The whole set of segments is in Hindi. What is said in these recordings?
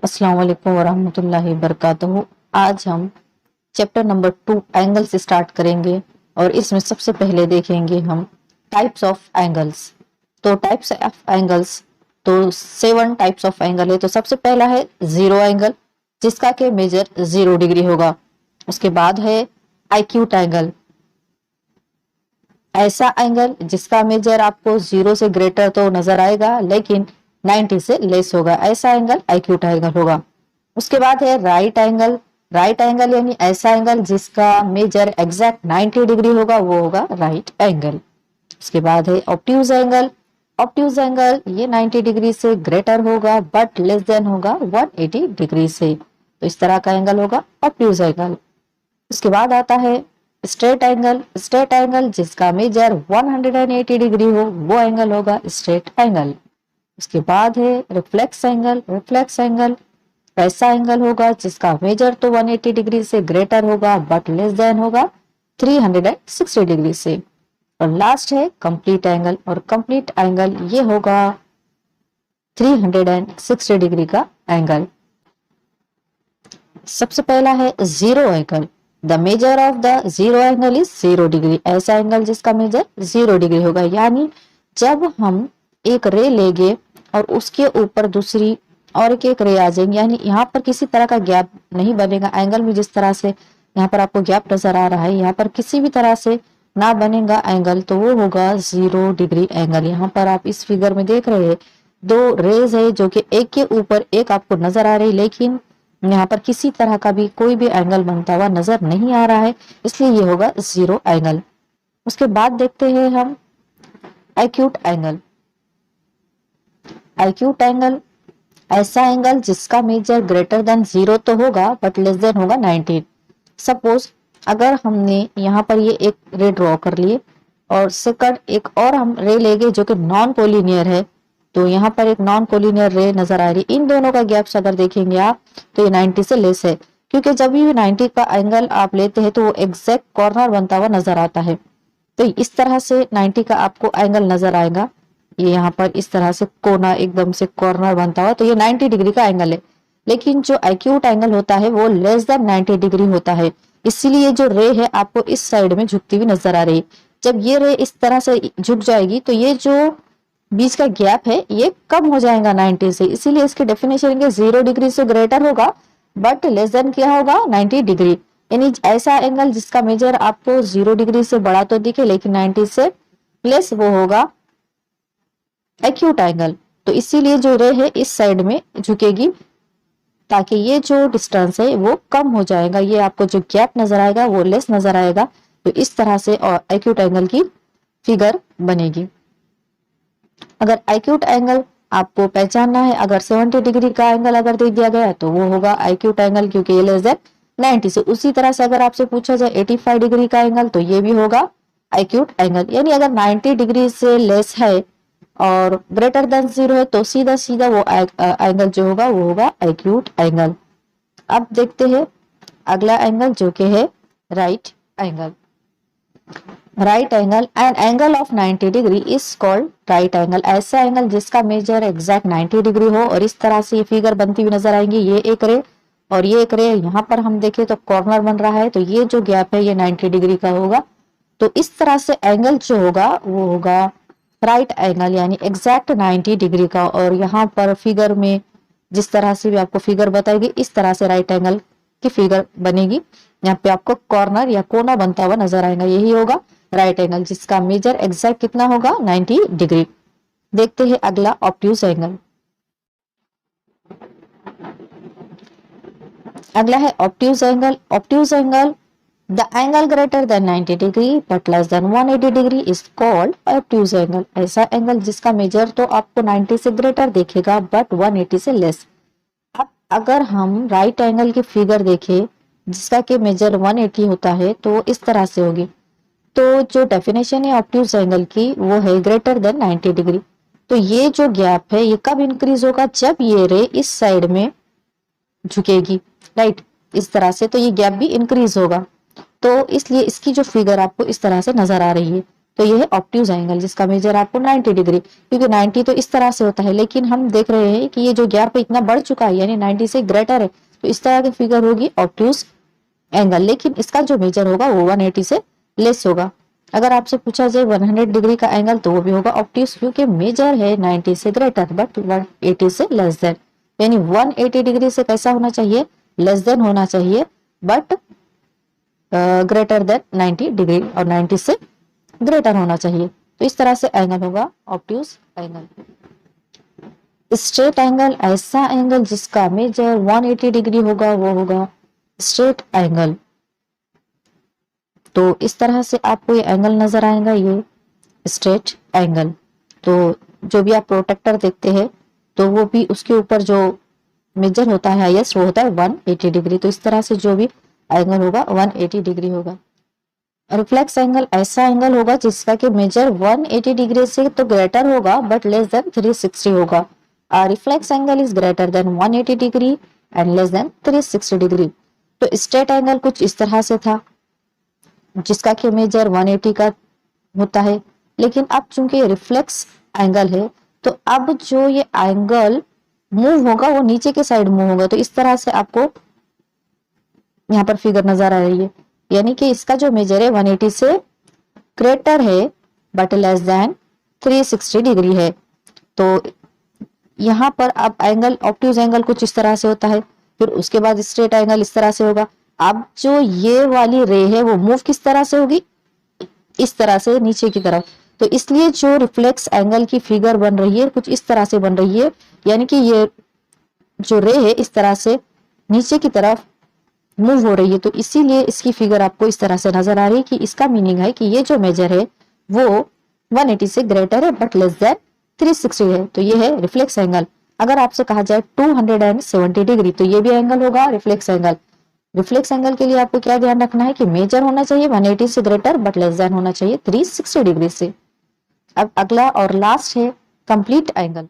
अस्सलाम वालेकुम वरहमतुल्लाहि वबरकातुहू। आज हम चैप्टर नंबर 2 एंगल से स्टार्ट करेंगे और इसमें सबसे पहले देखेंगे हम टाइप्स ऑफ एंगल्स। तो टाइप्स ऑफ एंगल्स, तो 7 टाइप्स ऑफ एंगल है। तो सबसे पहला है जीरो एंगल, जिसका के मेजर 0 डिग्री होगा। उसके बाद है एक्यूट एंगल, ऐसा एंगल जिसका मेजर आपको 0 से ग्रेटर तो नजर आएगा लेकिन 90 से लेस होगा, ऐसा एंगल एक्यूट एंगल होगा। उसके बाद है राइट एंगल। राइट एंगल यानी ऐसा एंगल जिसका मेजर एग्जैक्ट 90 डिग्री होगा, वो होगा राइट एंगल। उसके बाद है ऑब्ट्यूज एंगल। ऑब्ट्यूज एंगल ये 90 डिग्री से ग्रेटर होगा बट लेस देन होगा 180 डिग्री से, तो इस तरह का एंगल होगा ऑब्ट्यूज एंगल। उसके बाद आता है स्ट्रेट एंगल। स्ट्रेट एंगल जिसका मेजर 180 डिग्री हो, वो एंगल होगा स्ट्रेट एंगल। उसके बाद है रिफ्लेक्स एंगल। रिफ्लेक्स एंगल ऐसा एंगल होगा जिसका मेजर तो 180 डिग्री से ग्रेटर होगा बट लेस देन होगा 360 डिग्री से। और लास्ट है कंप्लीट एंगल, और कंप्लीट एंगल ये होगा 360 डिग्री का एंगल। सबसे पहला है zero angle. The measure of the zero angle is 0 degree. ऐसा एंगल जिसका मेजर 0 डिग्री होगा, यानी जब हम एक रे लेंगे और उसके ऊपर दूसरी और एक रे आ जाएंगे, यानी यहाँ पर किसी तरह का गैप नहीं बनेगा। एंगल में जिस तरह से यहाँ पर आपको गैप नजर आ रहा है, यहाँ पर किसी भी तरह से ना बनेगा एंगल, तो वो होगा 0 डिग्री एंगल। यहाँ पर आप इस फिगर में देख रहे हैं 2 रेज है जो कि एक के ऊपर एक आपको नजर आ रही, लेकिन यहाँ पर किसी तरह का भी कोई भी एंगल बनता हुआ नजर नहीं आ रहा है, इसलिए ये होगा 0 एंगल। उसके बाद देखते हैं हम एक्यूट एंगल। एक्यूट एंगल ऐसा एंगल जिसका मेजर ग्रेटर देन 0 तो होगा बट लेस देन होगा 90। सपोज अगर हमने यहाँ पर ये एक रे ड्रॉ कर लिए और सेकंड एक और हम रे लेंगे जो कि नॉन कोलिनियर है, तो यहाँ पर एक नॉन कोलिनियर रे नजर आ रही है। इन दोनों का गैप्स अगर देखेंगे आप तो ये 90 से लेस है, क्योंकि जब भी 90 का एंगल आप लेते हैं तो वो एग्जैक्ट कॉर्नर बनता हुआ नजर आता है। तो इस तरह से 90 का आपको एंगल नजर आएगा, ये यहाँ पर इस तरह से कोना एकदम से कॉर्नर बनता हुआ, तो ये 90 डिग्री का एंगल है। लेकिन जो एक्यूट एंगल होता है वो लेस देन 90 डिग्री होता है, इसीलिए जो रे है आपको इस साइड में झुकती हुई नजर आ रही है। जब ये रे इस तरह से झुक जाएगी तो ये जो बीच का गैप है ये कम हो जाएगा 90 से, इसीलिए इसकी डेफिनेशन के 0 डिग्री से ग्रेटर होगा बट लेस देन क्या होगा 90 डिग्री। यानी ऐसा एंगल जिसका मेजर आपको 0 डिग्री से बड़ा तो दिखे लेकिन 90 से लेस, वो होगा एक्यूट एंगल। तो इसीलिए जो रे है इस साइड में झुकेगी ताकि ये जो डिस्टेंस है वो कम हो जाएगा, ये आपको जो गैप नजर आएगा वो लेस नजर आएगा। तो इस तरह से और एक्यूट एंगल की फिगर बनेगी। अगर एक्यूट एंगल आपको पहचानना है, अगर 70 डिग्री का एंगल अगर दे दिया गया तो वो होगा एक्यूट एंगल, क्योंकि ये लेस देन 90 से। उसी तरह से अगर आपसे पूछा जाए 85 डिग्री का एंगल तो ये भी होगा एक्यूट एंगल। यानी अगर 90 डिग्री से लेस है और ग्रेटर देन 0 है तो सीधा सीधा वो एंगल जो होगा वो होगा एक्यूट एंगल। अब देखते हैं अगला एंगल जो कि है right angle. Right angle and angle of 90 degree is called right angle. ऐसा एंगल जिसका मेजर एग्जैक्ट 90 डिग्री हो, और इस तरह से ये फिगर बनती हुई नजर आएंगी। ये एक रे और ये एक रे, यहाँ पर हम देखें तो कॉर्नर बन रहा है, तो ये जो गैप है ये 90 डिग्री का होगा। तो इस तरह से एंगल जो होगा वो होगा राइट एंगल, यानी एग्जैक्ट 90 डिग्री का। और यहाँ पर फिगर में जिस तरह से भी आपको फिगर बताएगी इस तरह से राइट एंगल की फिगर बनेगी। यहाँ पे आपको कॉर्नर या कोना बनता हुआ नजर आएगा, यही होगा राइट एंगल जिसका मेजर एग्जैक्ट कितना होगा 90 डिग्री। देखते हैं अगला ऑब्ट्यूज एंगल। अगला है obtuse angle. Obtuse angle the angle greater than 90 degree but less than 180 degree is called obtuse angle. ऐसा एंगल जिसका मेजर तो आपको 90 से ग्रेटर देखेगा बट 180 से लेस। अब अगर हम राइट एंगल की फिगर देखें जिसका के मेजर 180 होता है तो इस तरह से होगी। तो जो डेफिनेशन है ऑब्ट्यूज एंगल की वो है ग्रेटर देन 90 डिग्री। तो ये जो गैप है ये कब इंक्रीज होगा, जब ये रे इस साइड में झुकेगी, राइट, इस तरह से, तो ये गैप भी इंक्रीज होगा। तो इसलिए इसकी जो फिगर आपको इस तरह से नजर आ रही है। तो ये है ऑब्ट्यूज एंगल जिसका मेजर आपको 90 डिग्री, क्योंकि 90 तो इस तरह से होता है, लेकिन हम देख रहे हैं कि ये जो गैप इतना बढ़ चुका है यानी 90 से ग्रेटर है, तो इस तरह की फिगर होगी ऑब्ट्यूज एंगल, लेकिन इसका जो मेजर होगा वो 180 से लेस होगा। अगर आपसे पूछा जाए 100 डिग्री का एंगल तो वो भी होगा ऑब्ट्यूज, क्योंकि मेजर है 90 से ग्रेटर बट 180 से लेस देन, यानी 180 डिग्री से कैसा होना चाहिए, लेस देन होना चाहिए, बट ग्रेटर देन 90 डिग्री और 90 से ग्रेटर होना चाहिए। तो इस तरह से एंगल होगा ऑब्ट्यूज एंगल। स्ट्रेट एंगल ऐसा एंगल जिसका मेजर 180 डिग्री होगा वो होगा स्ट्रेट एंगल। तो इस तरह से आपको ये एंगल नजर आएगा, ये स्ट्रेट एंगल। तो जो भी आप प्रोटेक्टर देखते हैं तो वो भी उसके ऊपर जो मेजर होता है हाईएस्ट वो होता है 180 डिग्री। तो इस तरह से जो भी एंगल होगा 180 डिग्री होगा। रिफ्लेक्स एंगल ऐसा एंगल होगा जिसका कि मेजर 180 डिग्री से तो ग्रेटर होगा बट लेस देन 360 होगा। Reflex angle is greater than 180 degree and less than 360 degree. तो स्ट्रेट एंगल कुछ इस तरह से था जिसका कि मेजर 180 का होता है, लेकिन अब चूंकि रिफ्लेक्स एंगल है तो अब जो ये एंगल मूव होगा वो नीचे के साइड मूव होगा। तो इस तरह से आपको यहाँ पर फिगर नजर आ रही है, यानी कि इसका जो मेजर है 180 से ग्रेटर है बट लेस देन 360 डिग्री है। तो यहाँ पर अब एंगल ऑब्ट्यूज एंगल कुछ इस तरह से होता है, फिर उसके बाद स्ट्रेट एंगल इस तरह से होगा। अब जो ये वाली रे है वो मूव किस तरह से होगी, इस तरह से नीचे की तरफ। तो इसलिए जो रिफ्लेक्स एंगल की फिगर बन रही है कुछ इस तरह से बन रही है, यानी कि ये जो रे है इस तरह से नीचे की तरफ मूव हो रही है। तो इसीलिए इसकी फिगर आपको इस तरह से नजर आ रही है कि इसका मीनिंग है कि ये जो मेजर है वो 180 से ग्रेटर है बट लेस देन 360 है। तो ये है रिफ्लेक्स एंगल। अगर आपसे कहा जाए 270 डिग्री तो ये भी एंगल होगा रिफ्लेक्स एंगल। रिफ्लेक्स एंगल के लिए आपको क्या ध्यान रखना है कि मेजर होना चाहिए 180 से ग्रेटर बट लेस देन होना चाहिए 360 डिग्री से। अब अगला और लास्ट है कंप्लीट एंगल।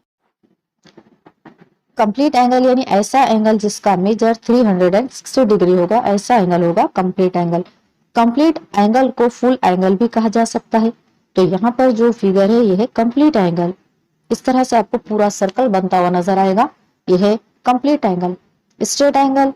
कंप्लीट एंगल यानी ऐसा एंगल जिसका मेजर 360 डिग्री होगा, ऐसा एंगल होगा कंप्लीट एंगल। कंप्लीट एंगल को फुल एंगल भी कहा जा सकता है। तो यहाँ पर जो फिगर है यह है कंप्लीट एंगल। इस तरह से आपको पूरा सर्कल बनता हुआ नजर आएगा, यह है कंप्लीट एंगल। स्ट्रेट एंगल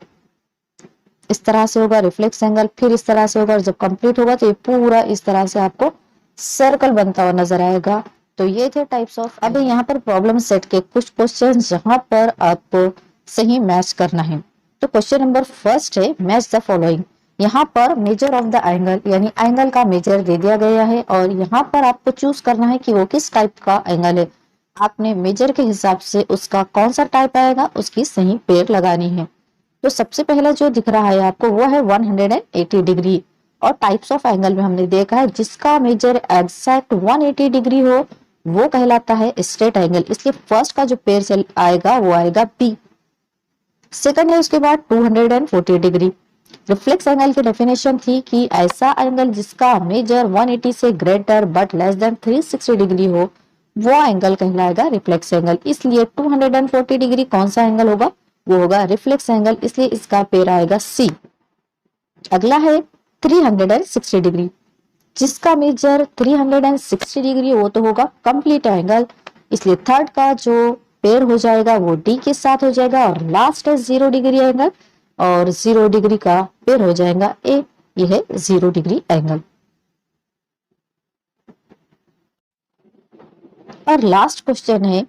इस तरह से होगा, रिफ्लेक्स एंगल फिर इस तरह से होगा, और जब कंप्लीट होगा तो ये पूरा इस तरह से आपको सर्कल बनता हुआ नजर आएगा। तो ये थे टाइप्स ऑफ। अब यहाँ पर प्रॉब्लम सेट के कुछ क्वेश्चन जहां पर आपको सही मैच करना है। तो क्वेश्चन नंबर फर्स्ट है मैच द फॉलोइंग। यहाँ पर मेजर ऑफ द एंगल यानी एंगल का मेजर दे दिया गया है और यहाँ पर आपको चूज करना है कि वो किस टाइप का एंगल है। आपने मेजर के हिसाब से उसका कौन सा टाइप आएगा उसकी सही पेयर लगानी है। तो सबसे पहला जो दिख रहा है आपको वो है 180 डिग्री, और टाइप्स ऑफ एंगल में हमने देखा है जिसका मेजर एग्जैक्ट 180 डिग्री हो वो कहलाता है स्ट्रेट एंगल। इसलिए फर्स्ट का जो पेयर चल आएगा वो आएगा बी। सेकंड है उसके बाद 240 डिग्री। रिफ्लेक्स एंगल की डेफिनेशन थी कि ऐसा एंगल जिसका मेजर 180 से greater but less than 360 degree हो वो एंगल कहलाएगा रिफ्लेक्स एंगल। इसलिए 240 डिग्री कौन सा एंगल होगा, वो होगा रिफ्लेक्स एंगल, इसलिए इसका पेयर आएगा सी। अगला है 360 डिग्री। जिसका मेजर 360 डिग्री वो तो होगा कंप्लीट एंगल, इसलिए थर्ड का जो पेयर हो जाएगा वो डी के साथ हो जाएगा। और लास्ट है 0 डिग्री एंगल, और 0 डिग्री का पेयर हो जाएगा ए, यह है 0 डिग्री एंगल। और लास्ट क्वेश्चन है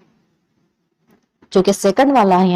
जो कि सेकंड वाला है।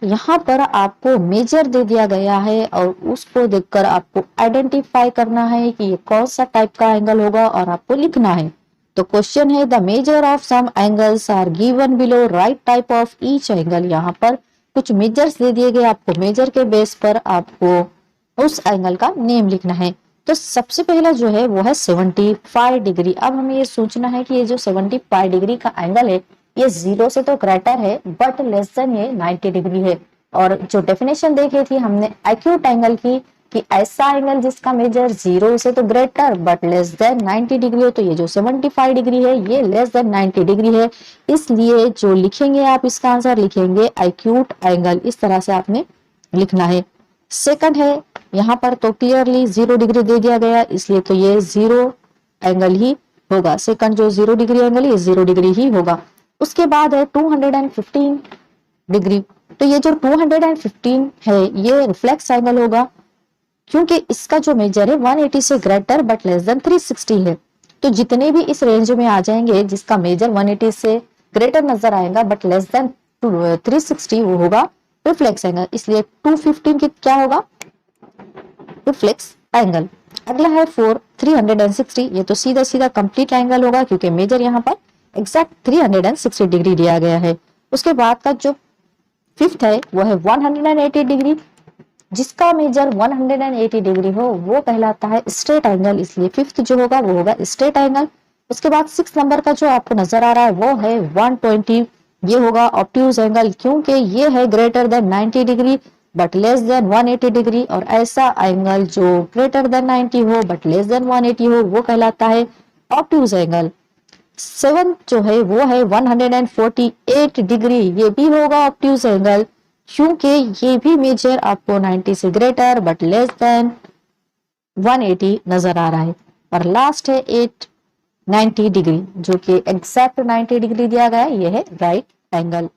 यहाँ पर आपको मेजर दे दिया गया है और उसको देखकर आपको आइडेंटिफाई करना है कि ये कौन सा टाइप का एंगल होगा और आपको लिखना है। तो क्वेश्चन है the measure of some angles are given below, write type of each angle. यहाँ पर कुछ मेजर्स दे दिए गए, आपको मेजर के बेस पर आपको उस एंगल का नेम लिखना है। तो सबसे पहला जो है वो है 75 डिग्री। अब हमें ये सोचना है कि ये जो 75 डिग्री का एंगल है ये 0 से तो ग्रेटर है बट लेस देन ये 90 डिग्री है। और जो डेफिनेशन देखी थी हमने एक्यूट एंगल की कि ऐसा एंगल जिसका मेजर 0 से तो greater but less than 90 degree हो, तो ये जो 75 डिग्री है ये लेस देन 90 डिग्री है। इसलिए जो लिखेंगे आप इसका आंसर लिखेंगे एक्यूट एंगल, इस तरह से आपने लिखना है। सेकंड है यहाँ पर तो क्लियरली 0 डिग्री दे दिया गया, इसलिए तो ये 0 एंगल ही होगा। सेकंड जो 0 डिग्री एंगल ये 0 डिग्री ही होगा। उसके बाद है 215 डिग्री। तो ये जो 215 है ये रिफ्लेक्स एंगल होगा, क्योंकि इसका जो मेजर है 180 से ग्रेटर बट लेस देन 360 है। तो जितने भी इस रेंज में आ जाएंगे जिसका मेजर 180 से ग्रेटर नजर आएगा बट लेस देन 360 वो होगा रिफ्लेक्स एंगल। इसलिए 215 की क्या होगा, रिफ्लेक्स एंगल। अगला है 360। ये तो सीधा सीधा कंप्लीट एंगल होगा, क्योंकि मेजर यहाँ पर एग्जैक्ट 360 डिग्री दिया गया है। उसके बाद का जो फिफ्थ है वो है 180 डिग्री। जिसका मेजर 180 डिग्री हो वो कहलाता है स्ट्रेट एंगल, इसलिए फिफ्थ जो होगा वो होगा स्ट्रेट एंगल। उसके बाद 6 नंबर का जो आपको नजर आ रहा है वो है 120। ये होगा ऑब्ट्यूज एंगल, क्योंकि ये है greater than 90 degree but less than 180 degree, और ऐसा एंगल जो ग्रेटर देन 90 हो बट लेस देन 180 हो वो कहलाता है ऑब्ट्यूज एंगल। 7 जो है वो है 148 डिग्री। ये भी होगा ऑब्ट्यूज एंगल, क्योंकि ये भी मेजर आपको 90 से ग्रेटर बट लेस देन 180 नजर आ रहा है। और लास्ट है 90 डिग्री, जो कि एग्जैक्ट 90 डिग्री दिया गया है, ये है राइट एंगल।